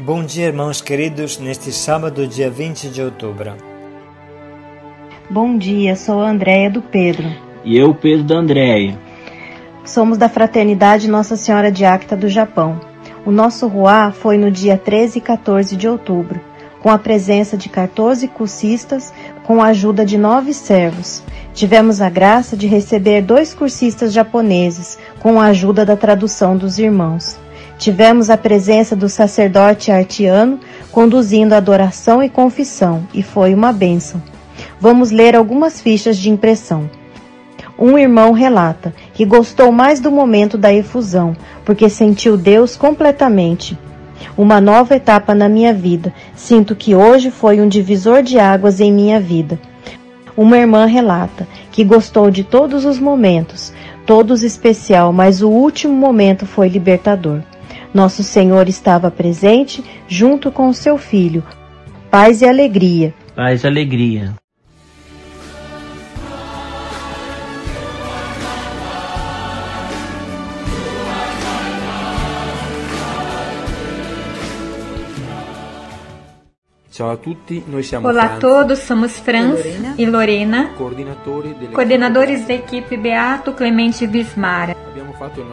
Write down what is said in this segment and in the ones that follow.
Bom dia, irmãos queridos, neste sábado, dia 20 de outubro. Bom dia, sou a Andréia do Pedro. E eu, Pedro da Andréia. Somos da Fraternidade Nossa Senhora de Áquita do Japão. O nosso ruá foi no dia 13 e 14 de outubro, com a presença de 14 cursistas, com a ajuda de 9 servos. Tivemos a graça de receber 2 cursistas japoneses, com a ajuda da tradução dos irmãos. Tivemos a presença do sacerdote artiano, conduzindo a adoração e confissão, e foi uma bênção. Vamos ler algumas fichas de impressão. Um irmão relata que gostou mais do momento da efusão, porque sentiu Deus completamente. Uma nova etapa na minha vida. Sinto que hoje foi um divisor de águas em minha vida. Uma irmã relata que gostou de todos os momentos, todos especial, mas o último momento foi libertador. Nosso Senhor estava presente junto com o seu Filho. Paz e alegria. Paz e alegria. Olá a todos, somos Franz e Lorena, coordenadores da equipe Beato Clemente Vismara.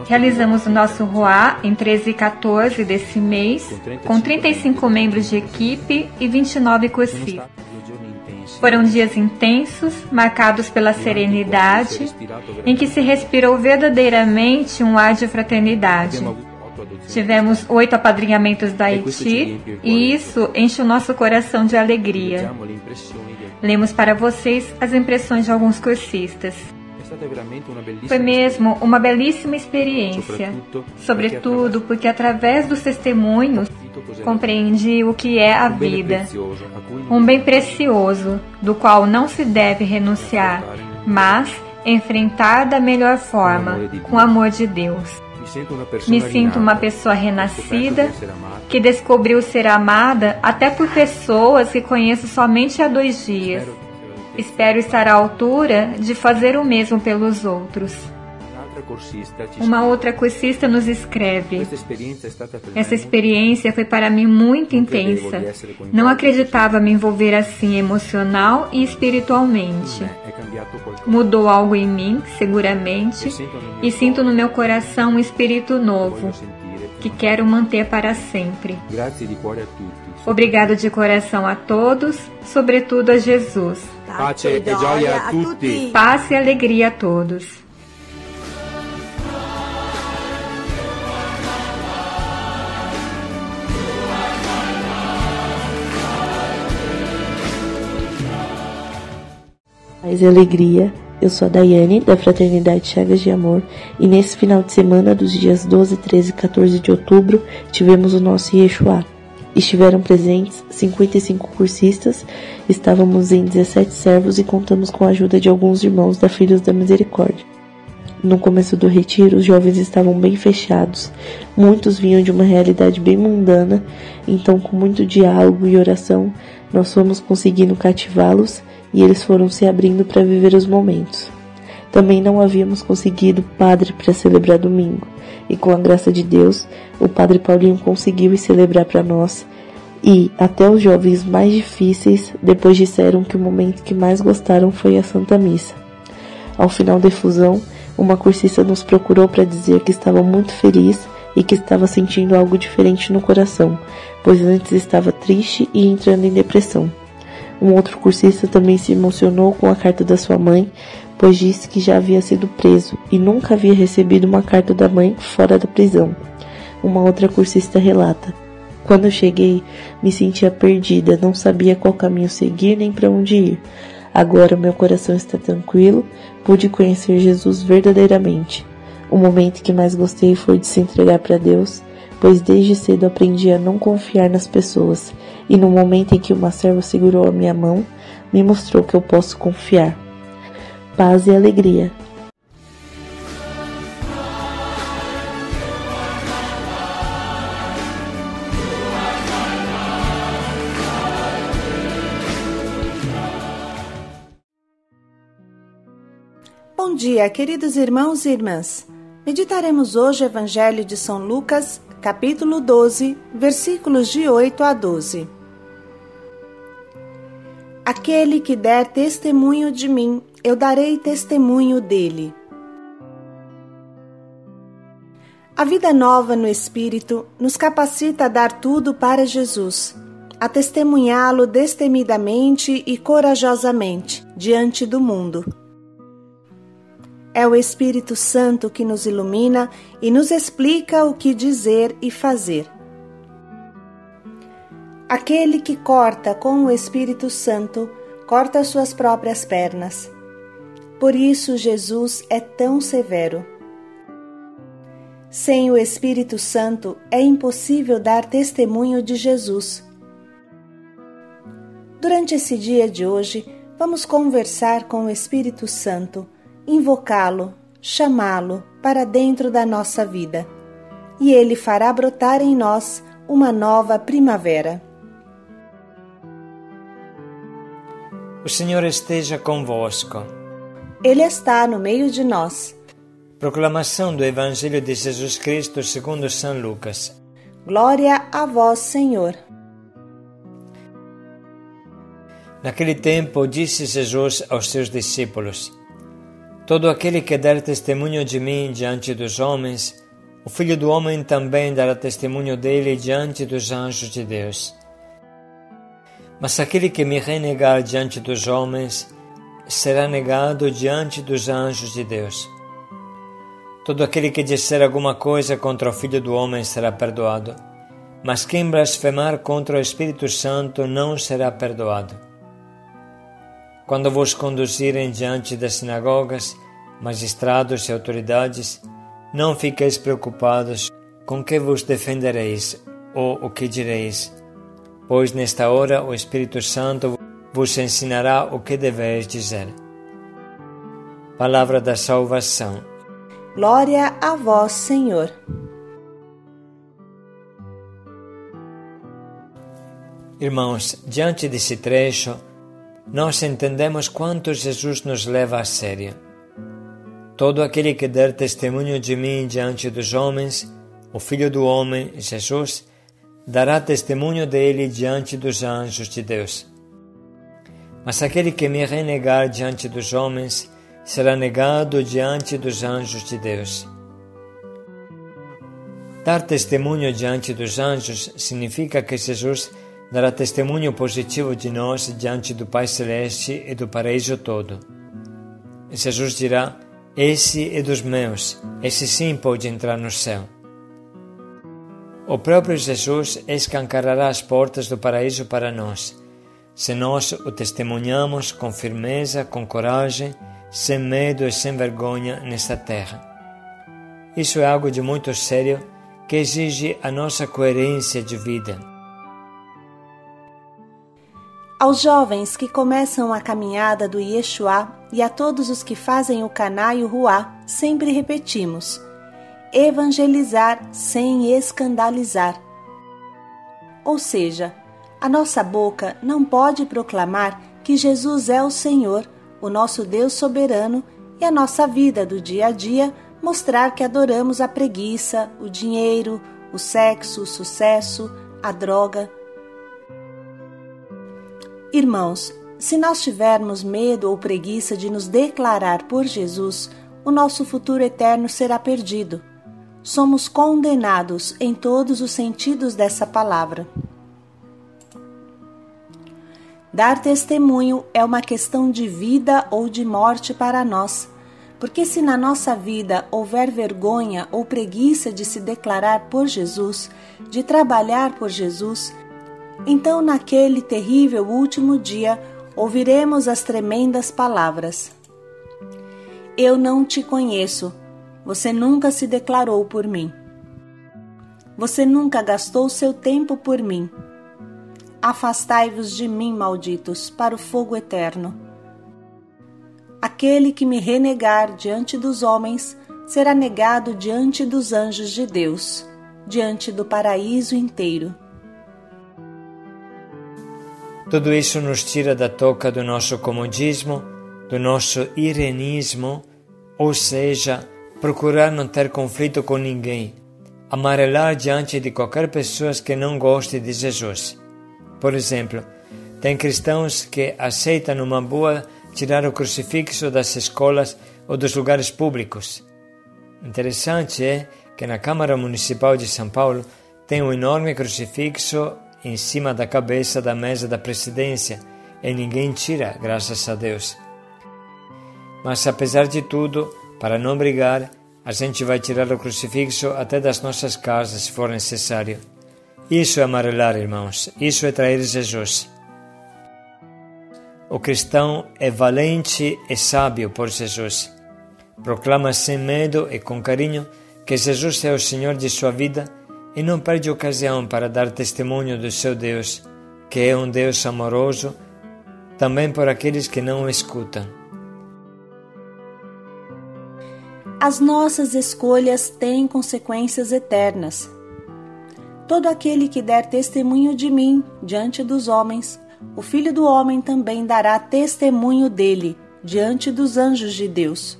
Realizamos o nosso ruá em 13 e 14 desse mês, com 35 membros de equipe e 29 cursistas. Foram dias intensos, marcados pela serenidade, em que se respirou verdadeiramente um ar de fraternidade. Tivemos 8 apadrinhamentos da Haiti e isso enche o nosso coração de alegria. Lemos para vocês as impressões de alguns cursistas. Foi mesmo uma belíssima experiência, sobretudo porque através dos testemunhos compreendi o que é a vida, um bem precioso, do qual não se deve renunciar, mas enfrentar da melhor forma, com o amor de Deus. Me sinto uma pessoa renascida, que descobriu ser amada até por pessoas que conheço somente há 2 dias. Espero estar à altura de fazer o mesmo pelos outros. Uma outra cursista nos escreve: essa experiência foi para mim muito intensa. Não acreditava me envolver assim emocional e espiritualmente. Mudou algo em mim, seguramente, e sinto no meu coração um espírito novo, que quero manter para sempre. Obrigado de coração a todos, sobretudo a Jesus. Pace e gioia a tutti. Paz e alegria a todos. Paz e alegria, eu sou a Daiane, da Fraternidade Chagas de Amor, e nesse final de semana dos dias 12, 13 e 14 de outubro, tivemos o nosso Yeshuá. Estiveram presentes 55 cursistas, estávamos em 17 servos e contamos com a ajuda de alguns irmãos da Filhos da Misericórdia. No começo do retiro, os jovens estavam bem fechados, muitos vinham de uma realidade bem mundana, então com muito diálogo e oração, nós fomos conseguindo cativá-los e eles foram se abrindo para viver os momentos. Também não havíamos conseguido padre para celebrar domingo, e com a graça de Deus, o padre Paulinho conseguiu ir celebrar para nós, e até os jovens mais difíceis depois disseram que o momento que mais gostaram foi a Santa Missa. Ao final da efusão, uma cursista nos procurou para dizer que estava muito feliz e que estava sentindo algo diferente no coração, pois antes estava triste e entrando em depressão. Um outro cursista também se emocionou com a carta da sua mãe, pois disse que já havia sido preso e nunca havia recebido uma carta da mãe fora da prisão. Uma outra cursista relata: quando eu cheguei, me sentia perdida, não sabia qual caminho seguir nem para onde ir. Agora meu coração está tranquilo, pude conhecer Jesus verdadeiramente. O momento que mais gostei foi de se entregar para Deus, pois desde cedo aprendi a não confiar nas pessoas, e no momento em que uma serva segurou a minha mão, me mostrou que eu posso confiar. Paz e alegria. Bom dia, queridos irmãos e irmãs. Meditaremos hoje o Evangelho de São Lucas, capítulo 12, versículos de 8 a 12. Aquele que der testemunho de mim, eu darei testemunho dele. A vida nova no Espírito nos capacita a dar tudo para Jesus, a testemunhá-lo destemidamente e corajosamente diante do mundo. É o Espírito Santo que nos ilumina e nos explica o que dizer e fazer. Aquele que corta com o Espírito Santo, corta suas próprias pernas. Por isso Jesus é tão severo. Sem o Espírito Santo, é impossível dar testemunho de Jesus. Durante esse dia de hoje, vamos conversar com o Espírito Santo, invocá-lo, chamá-lo para dentro da nossa vida. E ele fará brotar em nós uma nova primavera. O Senhor esteja convosco. Ele está no meio de nós. Proclamação do Evangelho de Jesus Cristo segundo São Lucas. Glória a vós, Senhor. Naquele tempo disse Jesus aos seus discípulos: Todo aquele que der testemunho de mim diante dos homens, o Filho do Homem também dará testemunho dele diante dos anjos de Deus. Mas aquele que me renegar diante dos homens, será negado diante dos anjos de Deus. Todo aquele que disser alguma coisa contra o Filho do Homem será perdoado, mas quem blasfemar contra o Espírito Santo não será perdoado. Quando vos conduzirem diante das sinagogas, magistrados e autoridades, não fiqueis preocupados com que vos defendereis ou o que direis, pois nesta hora o Espírito Santo vos ensinará o que deveis dizer. Palavra da salvação. Glória a vós, Senhor. Irmãos, diante desse trecho, nós entendemos quanto Jesus nos leva a sério. Todo aquele que der testemunho de mim diante dos homens, o Filho do Homem, Jesus, dará testemunho dele diante dos anjos de Deus. Mas aquele que me renegar diante dos homens, será negado diante dos anjos de Deus. Dar testemunho diante dos anjos significa que Jesus dará testemunho positivo de nós diante do Pai Celeste e do paraíso todo. Jesus dirá: esse é dos meus, esse sim pode entrar no céu. O próprio Jesus escancarará as portas do paraíso para nós, se nós o testemunhamos com firmeza, com coragem, sem medo e sem vergonha nesta terra. Isso é algo de muito sério que exige a nossa coerência de vida. Aos jovens que começam a caminhada do Yeshua e a todos os que fazem o Caná e o Ruá, sempre repetimos: evangelizar sem escandalizar. Ou seja, a nossa boca não pode proclamar que Jesus é o Senhor, o nosso Deus soberano, e a nossa vida do dia a dia mostrar que adoramos a preguiça, o dinheiro, o sexo, o sucesso, a droga. Irmãos, se nós tivermos medo ou preguiça de nos declarar por Jesus, o nosso futuro eterno será perdido. Somos condenados em todos os sentidos dessa palavra. Dar testemunho é uma questão de vida ou de morte para nós, porque se na nossa vida houver vergonha ou preguiça de se declarar por Jesus, de trabalhar por Jesus, então naquele terrível último dia ouviremos as tremendas palavras: eu não te conheço, você nunca se declarou por mim. Você nunca gastou seu tempo por mim. Afastai-vos de mim, malditos, para o fogo eterno. Aquele que me renegar diante dos homens será negado diante dos anjos de Deus, diante do paraíso inteiro. Tudo isso nos tira da toca do nosso comodismo, do nosso irenismo, ou seja, procurar não ter conflito com ninguém, amarelar diante de qualquer pessoa que não goste de Jesus. Por exemplo, tem cristãos que aceitam numa boa tirar o crucifixo das escolas ou dos lugares públicos. Interessante é que na Câmara Municipal de São Paulo tem um enorme crucifixo em cima da cabeça da mesa da presidência e ninguém tira, graças a Deus. Mas apesar de tudo, para não brigar, a gente vai tirar o crucifixo até das nossas casas se for necessário. Isso é amarelar, irmãos, isso é trair Jesus. O cristão é valente e sábio por Jesus. Proclama sem medo e com carinho que Jesus é o Senhor de sua vida e não perde ocasião para dar testemunho do seu Deus, que é um Deus amoroso, também por aqueles que não o escutam. As nossas escolhas têm consequências eternas. Todo aquele que der testemunho de mim diante dos homens, o Filho do Homem também dará testemunho dele diante dos anjos de Deus.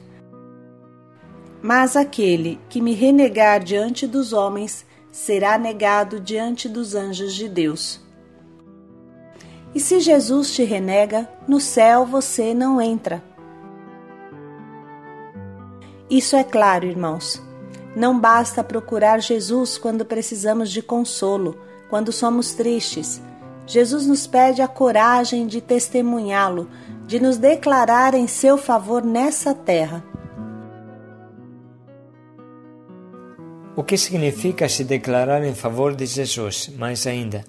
Mas aquele que me renegar diante dos homens será negado diante dos anjos de Deus. E se Jesus te renega, no céu você não entra. Isso é claro, irmãos. Não basta procurar Jesus quando precisamos de consolo, quando somos tristes. Jesus nos pede a coragem de testemunhá-lo, de nos declarar em seu favor nessa terra. O que significa se declarar em favor de Jesus? Mais ainda,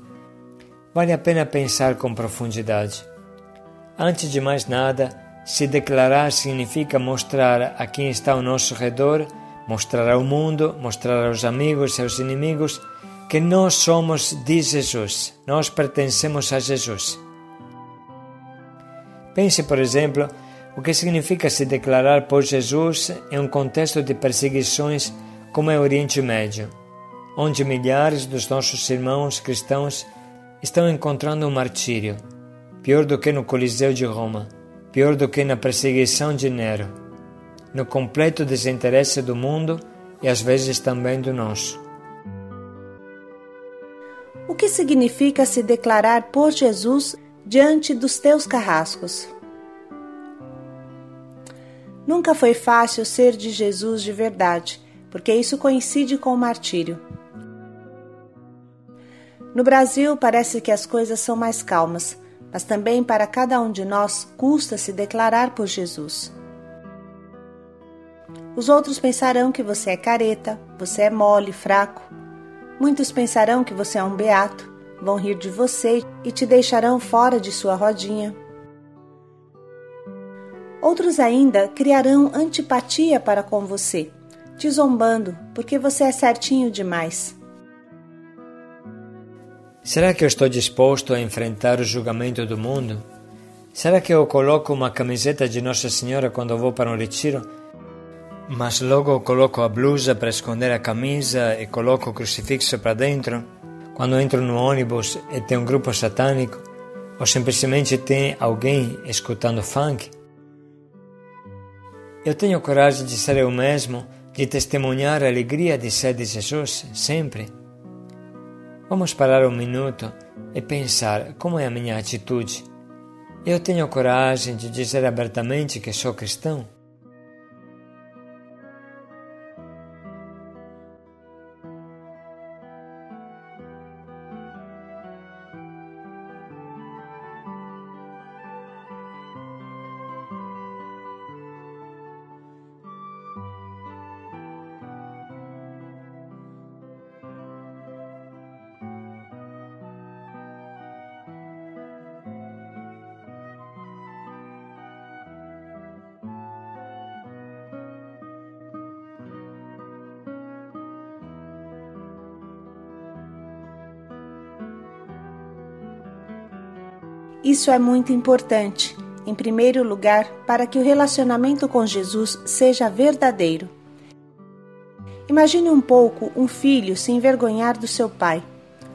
vale a pena pensar com profundidade. Antes de mais nada, se declarar significa mostrar a quem está ao nosso redor, mostrar ao mundo, mostrar aos amigos e aos inimigos que nós somos de Jesus, nós pertencemos a Jesus. Pense, por exemplo, o que significa se declarar por Jesus em um contexto de perseguições como é o Oriente Médio, onde milhares dos nossos irmãos cristãos estão encontrando um martírio, pior do que no Coliseu de Roma, pior do que na perseguição de Nero, no completo desinteresse do mundo e às vezes também do nosso. O que significa se declarar por Jesus diante dos teus carrascos? Nunca foi fácil ser de Jesus de verdade, porque isso coincide com o martírio. No Brasil, parece que as coisas são mais calmas, mas também para cada um de nós custa se declarar por Jesus. Os outros pensarão que você é careta, você é mole, fraco. Muitos pensarão que você é um beato, vão rir de você e te deixarão fora de sua rodinha. Outros ainda criarão antipatia para com você, te zombando porque você é certinho demais. Será que eu estou disposto a enfrentar o julgamento do mundo? Será que eu coloco uma camiseta de Nossa Senhora quando eu vou para um retiro, mas logo coloco a blusa para esconder a camisa e coloco o crucifixo para dentro? Quando entro no ônibus e tem um grupo satânico? Ou simplesmente tem alguém escutando funk? Eu tenho coragem de ser eu mesmo, de testemunhar a alegria de ser de Jesus, sempre. Vamos parar um minuto e pensar como é a minha atitude. Eu tenho coragem de dizer abertamente que sou cristão? Isso é muito importante, em primeiro lugar, para que o relacionamento com Jesus seja verdadeiro. Imagine um pouco um filho se envergonhar do seu pai,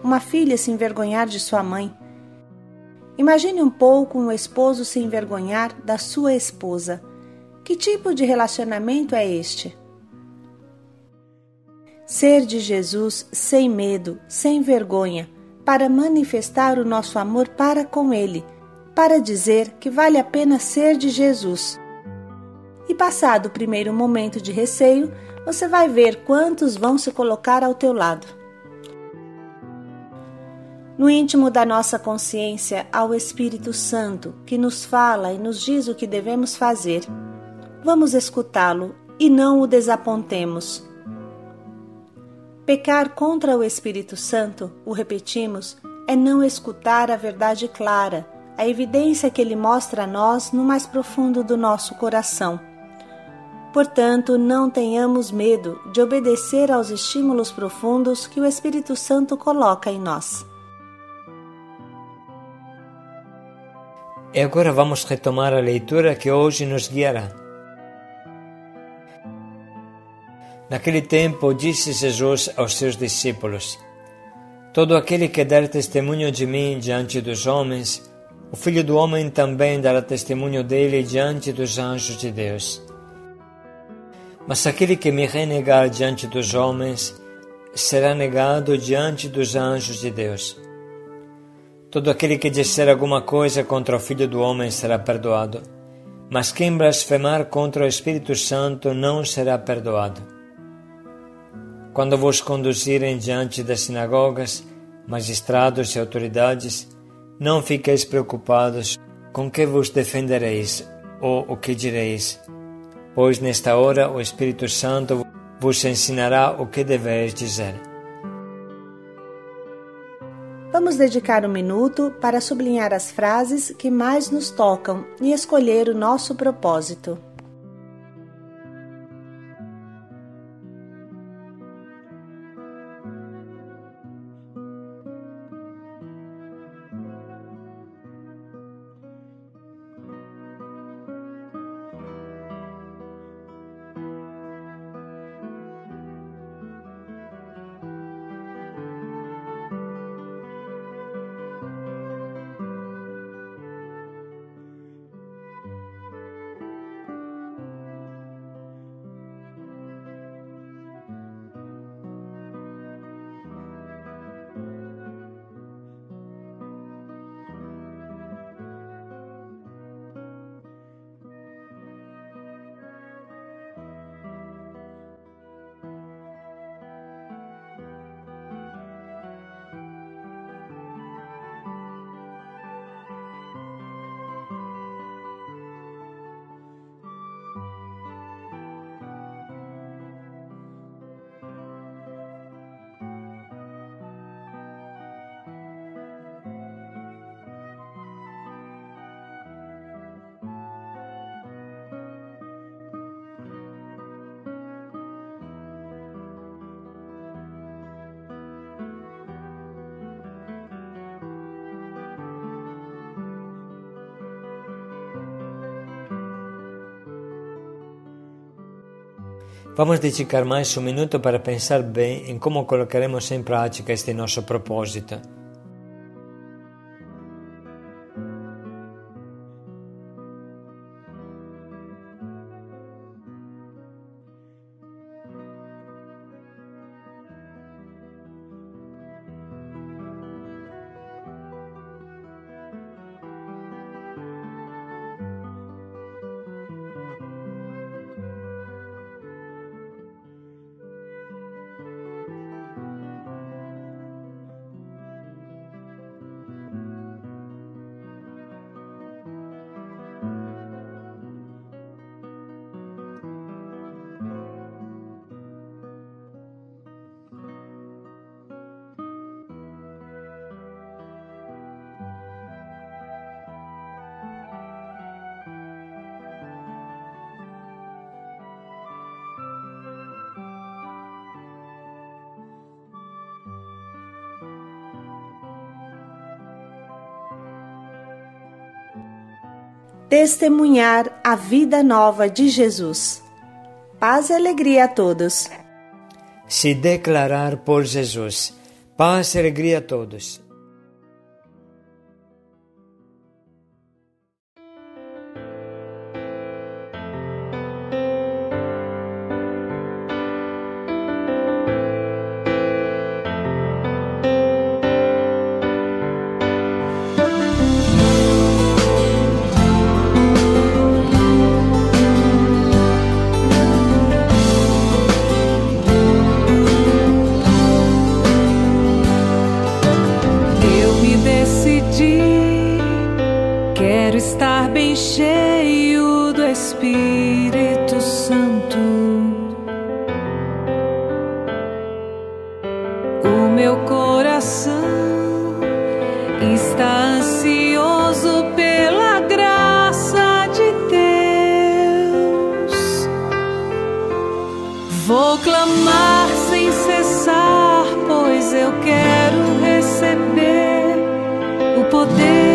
uma filha se envergonhar de sua mãe. Imagine um pouco um esposo se envergonhar da sua esposa. Que tipo de relacionamento é este? ser de Jesus sem medo, sem vergonha, para manifestar o nosso amor para com Ele, para dizer que vale a pena ser de Jesus. E passado o primeiro momento de receio, você vai ver quantos vão se colocar ao teu lado. No íntimo da nossa consciência há o Espírito Santo, que nos fala e nos diz o que devemos fazer. Vamos escutá-lo e não o desapontemos. Pecar contra o Espírito Santo, o repetimos, é não escutar a verdade clara, a evidência que ele mostra a nós no mais profundo do nosso coração. Portanto, não tenhamos medo de obedecer aos estímulos profundos que o Espírito Santo coloca em nós. E agora vamos retomar a leitura que hoje nos guiará. Naquele tempo disse Jesus aos seus discípulos: Todo aquele que der testemunho de mim diante dos homens, o Filho do Homem também dará testemunho dele diante dos anjos de Deus. Mas aquele que me renegar diante dos homens, será negado diante dos anjos de Deus. Todo aquele que disser alguma coisa contra o Filho do Homem será perdoado, mas quem blasfemar contra o Espírito Santo não será perdoado. Quando vos conduzirem diante das sinagogas, magistrados e autoridades, não fiqueis preocupados com que vos defendereis ou o que direis, pois nesta hora o Espírito Santo vos ensinará o que deveis dizer. Vamos dedicar um minuto para sublinhar as frases que mais nos tocam e escolher o nosso propósito. Vamos dedicar mais um minuto para pensar bem em como colocaremos em prática este nosso propósito. Testemunhar a vida nova de Jesus. Paz e alegria a todos. Se declarar por Jesus. Paz e alegria a todos. Espírito Santo. O meu coração está ansioso pela graça de Deus. Vou clamar sem cessar, pois eu quero receber o poder